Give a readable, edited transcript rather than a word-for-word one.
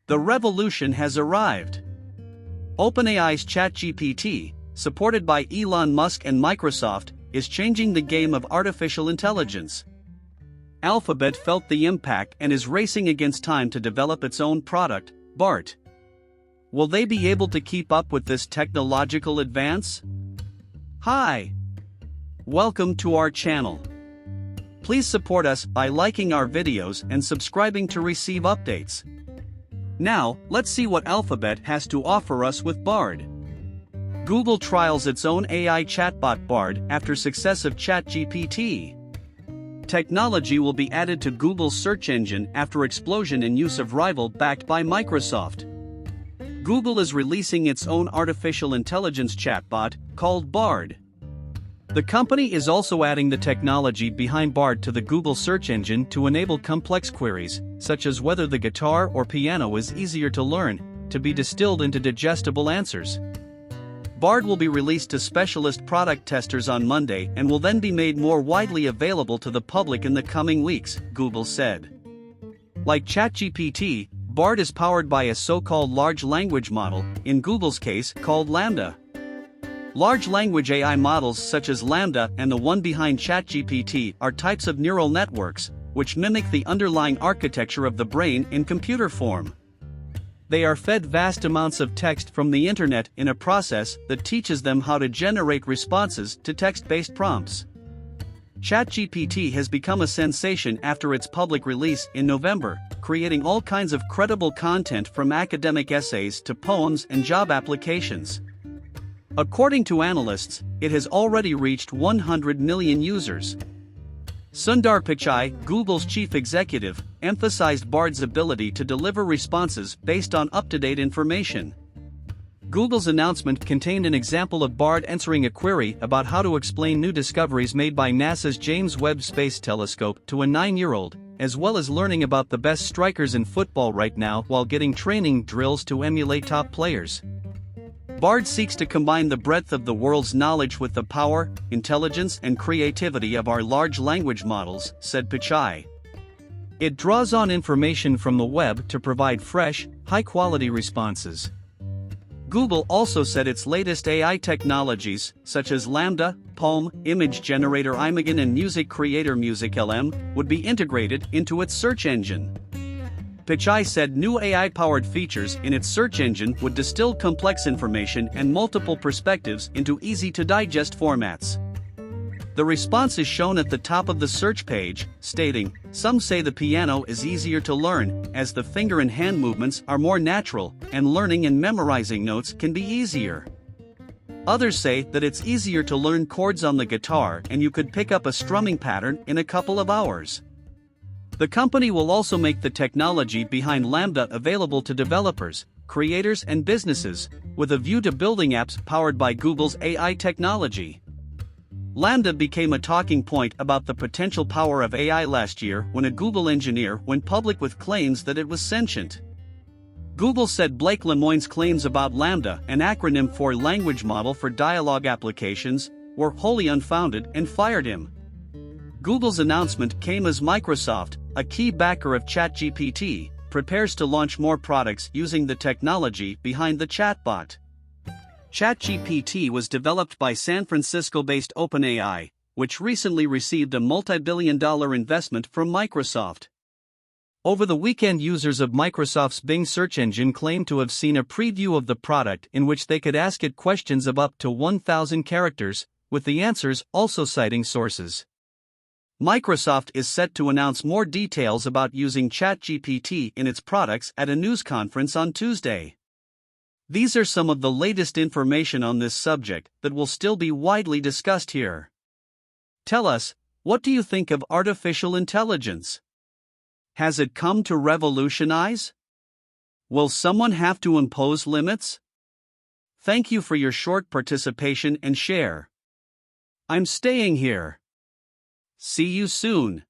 The revolution has arrived. OpenAI's ChatGPT, supported by Elon Musk and Microsoft, is changing the game of artificial intelligence. Alphabet felt the impact and is racing against time to develop its own product, BART. Will they be able to keep up with this technological advance? Hi! Welcome to our channel. Please support us by liking our videos and subscribing to receive updates. Now, let's see what Alphabet has to offer us with Bard. Google trials its own AI chatbot Bard after success of ChatGPT. Technology will be added to Google's search engine after explosion in use of rival backed by Microsoft. Google is releasing its own artificial intelligence chatbot, called Bard. The company is also adding the technology behind Bard to the Google search engine to enable complex queries, such as whether the guitar or piano is easier to learn, to be distilled into digestible answers. Bard will be released to specialist product testers on Monday and will then be made more widely available to the public in the coming weeks, Google said. Like ChatGPT, Bard is powered by a so-called large language model, in Google's case called Lambda. Large language AI models such as Lambda and the one behind ChatGPT are types of neural networks, which mimic the underlying architecture of the brain in computer form. They are fed vast amounts of text from the internet in a process that teaches them how to generate responses to text-based prompts. ChatGPT has become a sensation after its public release in November, creating all kinds of credible content from academic essays to poems and job applications. According to analysts, it has already reached 100 million users. Sundar Pichai, Google's chief executive, emphasized Bard's ability to deliver responses based on up-to-date information. Google's announcement contained an example of Bard answering a query about how to explain new discoveries made by NASA's James Webb Space Telescope to a 9-year-old, as well as learning about the best strikers in football right now while getting training drills to emulate top players. Bard seeks to combine the breadth of the world's knowledge with the power, intelligence, and creativity of our large language models, said Pichai. It draws on information from the web to provide fresh, high-quality responses. Google also said its latest AI technologies, such as Lambda, Poem, Image Generator Imagen and Music Creator Music LM, would be integrated into its search engine. Pichai said new AI-powered features in its search engine would distill complex information and multiple perspectives into easy-to-digest formats. The response is shown at the top of the search page, stating, "Some say the piano is easier to learn, as the finger and hand movements are more natural, and learning and memorizing notes can be easier. Others say that it's easier to learn chords on the guitar and you could pick up a strumming pattern in a couple of hours." The company will also make the technology behind Lambda available to developers, creators and businesses, with a view to building apps powered by Google's AI technology. Lambda became a talking point about the potential power of AI last year when a Google engineer went public with claims that it was sentient. Google said Blake Lemoine's claims about Lambda, an acronym for Language Model for Dialogue Applications, were wholly unfounded and fired him. Google's announcement came as Microsoft, a key backer of ChatGPT, prepares to launch more products using the technology behind the chatbot. ChatGPT was developed by San Francisco-based OpenAI, which recently received a multi-billion-dollar investment from Microsoft. Over the weekend, users of Microsoft's Bing search engine claimed to have seen a preview of the product in which they could ask it questions of up to 1,000 characters, with the answers also citing sources. Microsoft is set to announce more details about using ChatGPT in its products at a news conference on Tuesday. These are some of the latest information on this subject that will still be widely discussed here. Tell us, what do you think of artificial intelligence? Has it come to revolutionize? Will someone have to impose limits? Thank you for your short participation and share. I'm staying here. See you soon.